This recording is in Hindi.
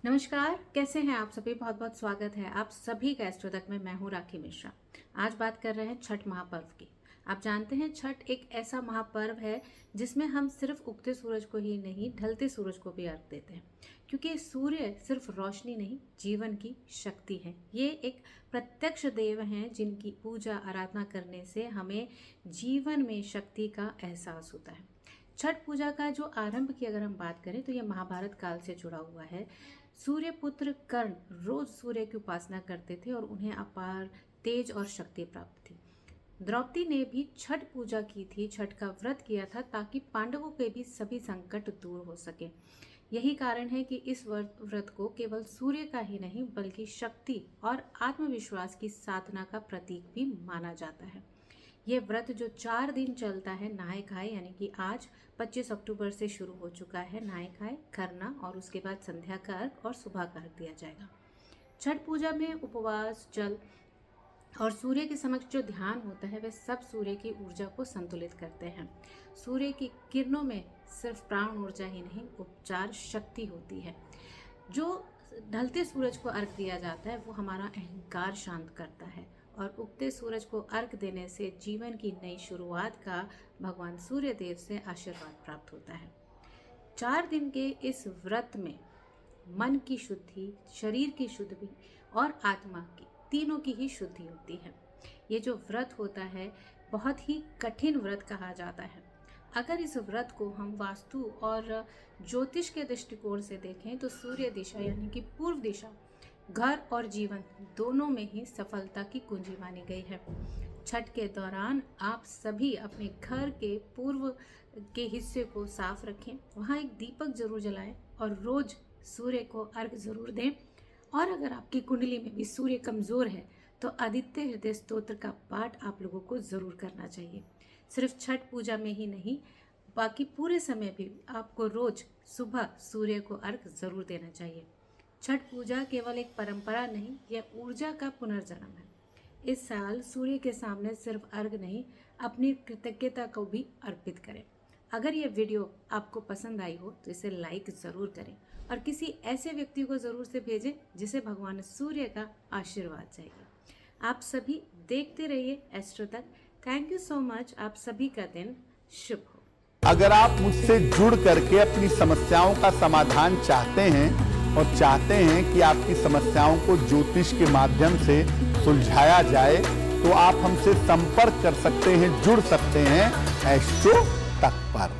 नमस्कार, कैसे हैं आप सभी। बहुत बहुत स्वागत है आप सभी का एस्ट्रोतक में। मैं हूं राखी मिश्रा। आज बात कर रहे हैं छठ महापर्व की। आप जानते हैं छठ एक ऐसा महापर्व है जिसमें हम सिर्फ उगते सूरज को ही नहीं, ढलते सूरज को भी अर्घ देते हैं, क्योंकि सूर्य सिर्फ रोशनी नहीं, जीवन की शक्ति है। ये एक प्रत्यक्ष देव हैं जिनकी पूजा आराधना करने से हमें जीवन में शक्ति का एहसास होता है। छठ पूजा का जो आरंभ की अगर हम बात करें तो यह महाभारत काल से जुड़ा हुआ है। सूर्य पुत्र कर्ण रोज सूर्य की उपासना करते थे और उन्हें अपार तेज और शक्ति प्राप्त थी। द्रौपदी ने भी छठ पूजा की थी, छठ का व्रत किया था ताकि पांडवों के भी सभी संकट दूर हो सके। यही कारण है कि इस व्रत को केवल सूर्य का ही नहीं बल्कि शक्ति और आत्मविश्वास की साधना का प्रतीक भी माना जाता है। ये व्रत जो 4 दिन चलता है, नहाए खाए यानी कि आज 25 अक्टूबर से शुरू हो चुका है। नहाए खाए करना और उसके बाद संध्या का अर्घ और सुबह का अर्घ दिया जाएगा। छठ पूजा में उपवास, जल और सूर्य के समक्ष जो ध्यान होता है वह सब सूर्य की ऊर्जा को संतुलित करते हैं। सूर्य की किरणों में सिर्फ प्राण ऊर्जा ही नहीं, उपचार शक्ति होती है। जो ढलते सूरज को अर्घ दिया जाता है वो हमारा अहंकार शांत करता है और उगते सूरज को अर्घ देने से जीवन की नई शुरुआत का भगवान सूर्य देव से आशीर्वाद प्राप्त होता है। 4 दिन के इस व्रत में मन की शुद्धि, शरीर की शुद्धि और आत्मा की, तीनों की ही शुद्धि होती है। ये जो व्रत होता है बहुत ही कठिन व्रत कहा जाता है। अगर इस व्रत को हम वास्तु और ज्योतिष के दृष्टिकोण से देखें तो सूर्य दिशा यानी कि पूर्व दिशा घर और जीवन दोनों में ही सफलता की कुंजी मानी गई है। छठ के दौरान आप सभी अपने घर के पूर्व के हिस्से को साफ रखें, वहाँ एक दीपक जरूर जलाएं और रोज सूर्य को अर्घ जरूर दें। और अगर आपकी कुंडली में भी सूर्य कमजोर है तो आदित्य हृदय स्तोत्र का पाठ आप लोगों को जरूर करना चाहिए। सिर्फ छठ पूजा में ही नहीं, बाकी पूरे समय भी आपको रोज सुबह सूर्य को अर्घ जरूर देना चाहिए। छठ पूजा केवल एक परंपरा नहीं, यह ऊर्जा का पुनर्जन्म है। इस साल सूर्य के सामने सिर्फ अर्घ नहीं, अपनी कृतज्ञता को भी अर्पित करें। अगर ये वीडियो आपको पसंद आई हो तो इसे लाइक ज़रूर करें और किसी ऐसे व्यक्ति को ज़रूर से भेजें जिसे भगवान सूर्य का आशीर्वाद चाहिए। आप सभी देखते रहिए AstroTak. Thank you so much. आप सभी का दिन शुभ हो। अगर आप मुझसे जुड़ करके अपनी समस्याओं का समाधान चाहते हैं और चाहते हैं कि आपकी समस्याओं को ज्योतिष के माध्यम से सुलझाया जाए तो आप हमसे संपर्क कर सकते हैं, जुड़ सकते हैं एस्ट्रो तक पर।